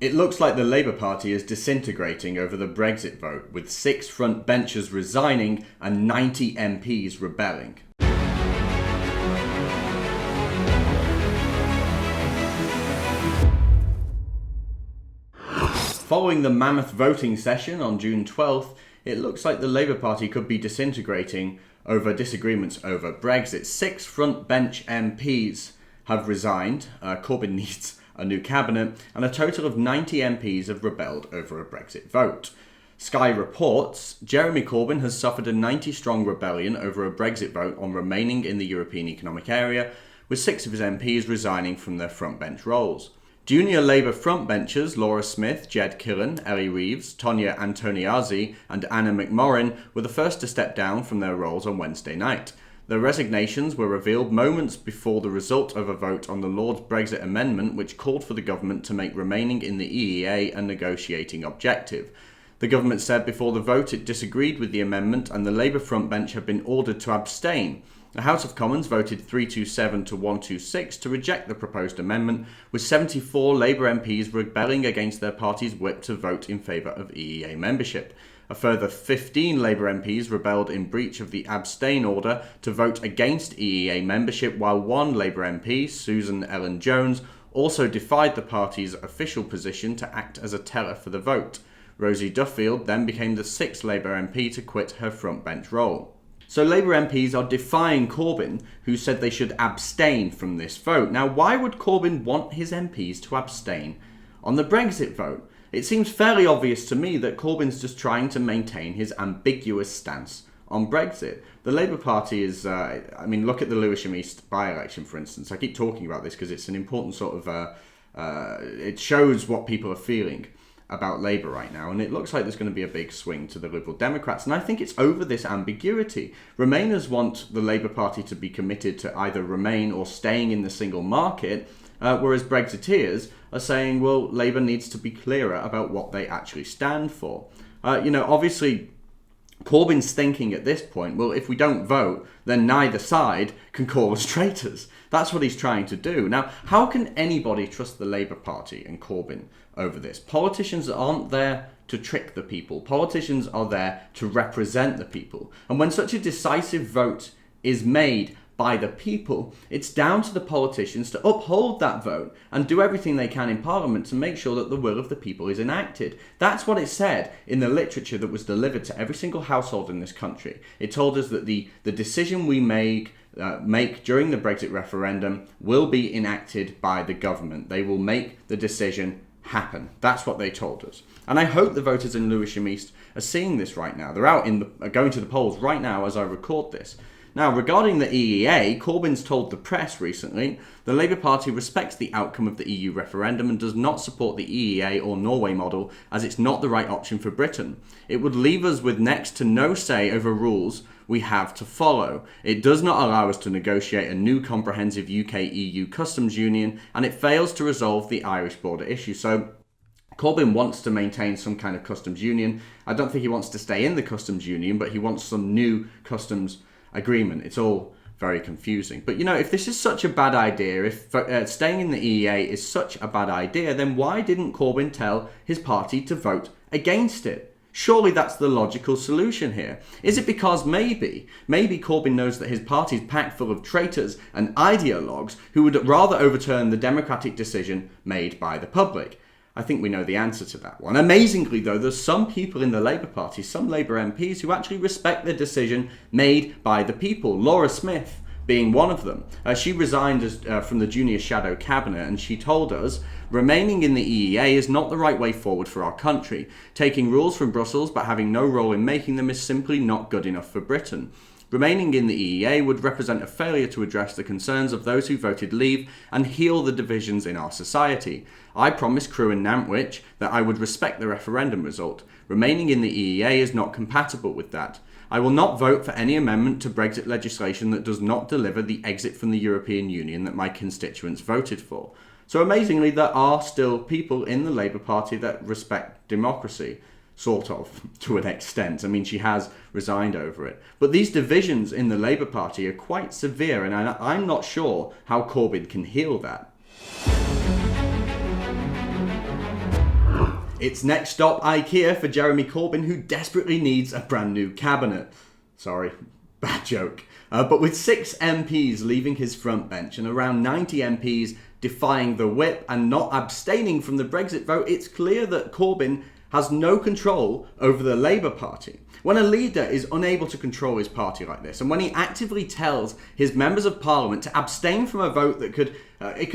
It looks like the Labour Party is disintegrating over the Brexit vote, with 6 frontbenchers resigning and 90 MPs rebelling. Following the mammoth voting session on June 12th, it looks like the Labour Party could be disintegrating over disagreements over Brexit. 6 frontbench MPs have resigned. Corbyn needs a new cabinet, and a total of 90 MPs have rebelled over a Brexit vote. Sky reports Jeremy Corbyn has suffered a 90-strong rebellion over a Brexit vote on remaining in the European Economic Area, with 6 of his MPs resigning from their frontbench roles. Junior Labour frontbenchers Laura Smith, Jed Killen, Ellie Reeves, Tonya Antoniazzi and Anna McMorrin were the first to step down from their roles on Wednesday night. Their resignations were revealed moments before the result of a vote on the Lord's Brexit amendment, which called for the government to make remaining in the EEA a negotiating objective. The government said before the vote it disagreed with the amendment, and the Labour frontbench have been ordered to abstain. The House of Commons voted 327 to 126 to reject the proposed amendment, with 74 Labour MPs rebelling against their party's whip to vote in favour of EEA membership. A further 15 Labour MPs rebelled in breach of the abstain order to vote against EEA membership, while one Labour MP, Susan Ellen Jones, also defied the party's official position to act as a teller for the vote. Rosie Duffield then became the 6th Labour MP to quit her frontbench role. So Labour MPs are defying Corbyn, who said they should abstain from this vote. Now, why would Corbyn want his MPs to abstain on the Brexit vote? It seems fairly obvious to me that Corbyn's just trying to maintain his ambiguous stance on Brexit. The Labour Party is, look at the Lewisham East by-election, for instance. I keep talking about this because it's an important sort of, it shows what people are feeling about Labour right now, and it looks like there's going to be a big swing to the Liberal Democrats, and I think it's over this ambiguity. Remainers want the Labour Party to be committed to either remain or staying in the single market, whereas Brexiteers are saying, well, Labour needs to be clearer about what they actually stand for. Obviously, Corbyn's thinking at this point, well, if we don't vote, then neither side can call us traitors. That's what he's trying to do. Now, how can anybody trust the Labour Party and Corbyn over this? Politicians aren't there to trick the people. Politicians are there to represent the people. And when such a decisive vote is made by the people, it's down to the politicians to uphold that vote and do everything they can in Parliament to make sure that the will of the people is enacted. That's what it said in the literature that was delivered to every single household in this country. It told us that the decision we make during the Brexit referendum will be enacted by the government. They will make the decision happen. That's what they told us. And I hope the voters in Lewisham East are seeing this right now. They're out going to the polls right now as I record this. Now, regarding the EEA, Corbyn's told the press recently the Labour Party respects the outcome of the EU referendum and does not support the EEA or Norway model, as it's not the right option for Britain. It would leave us with next to no say over rules we have to follow. It does not allow us to negotiate a new comprehensive UK-EU customs union, and it fails to resolve the Irish border issue. So Corbyn wants to maintain some kind of customs union. I don't think he wants to stay in the customs union, but he wants some new customs agreement. It's all very confusing. But if this is such a bad idea, if staying in the EEA is such a bad idea, then why didn't Corbyn tell his party to vote against it? Surely that's the logical solution here. Is it because maybe Corbyn knows that his party's packed full of traitors and ideologues who would rather overturn the democratic decision made by the public? I think we know the answer to that one. Amazingly, though, there's some people in the Labour Party, some Labour MPs, who actually respect the decision made by the people. Laura Smith being one of them. She resigned from the junior shadow cabinet, and she told us, remaining in the EEA is not the right way forward for our country. Taking rules from Brussels but having no role in making them is simply not good enough for Britain. Remaining in the EEA would represent a failure to address the concerns of those who voted leave and heal the divisions in our society. I promised Crewe and Nantwich that I would respect the referendum result. Remaining in the EEA is not compatible with that. I will not vote for any amendment to Brexit legislation that does not deliver the exit from the European Union that my constituents voted for. So amazingly, there are still people in the Labour Party that respect democracy. Sort of, to an extent. I mean, she has resigned over it. But these divisions in the Labour Party are quite severe, and I'm not sure how Corbyn can heal that. It's next stop IKEA for Jeremy Corbyn, who desperately needs a brand new cabinet. Sorry, bad joke. But with 6 MPs leaving his front bench and around 90 MPs defying the whip and not abstaining from the Brexit vote, it's clear that Corbyn has no control over the Labour Party. When a leader is unable to control his party like this, and when he actively tells his members of parliament to abstain from a vote that could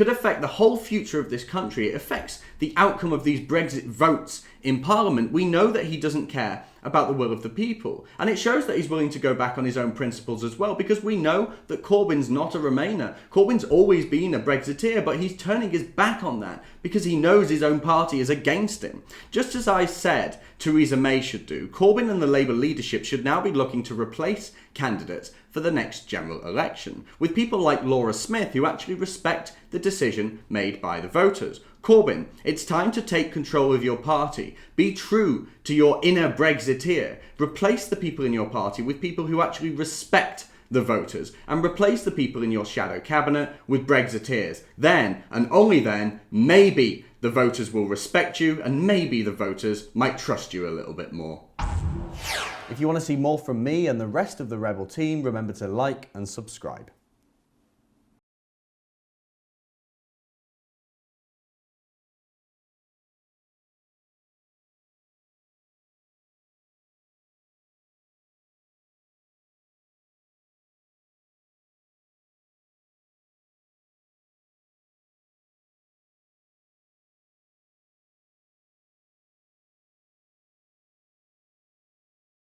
affect the whole future of this country, it affects the outcome of these Brexit votes in parliament, we know that he doesn't care about the will of the people. And it shows that he's willing to go back on his own principles as well, because we know that Corbyn's not a Remainer. Corbyn's always been a Brexiteer, but he's turning his back on that because he knows his own party is against him. Just as I said Theresa May should do, Corbyn and the Labour leadership should now be looking to replace candidates for the next general election with people like Laura Smith, who actually respect the decision made by the voters. Corbyn, it's time to take control of your party. Be true to your inner Brexiteer. Replace the people in your party with people who actually respect the voters, and replace the people in your shadow cabinet with Brexiteers. Then, and only then, maybe the voters will respect you, and maybe the voters might trust you a little bit more. If you want to see more from me and the rest of the Rebel team, remember to like and subscribe.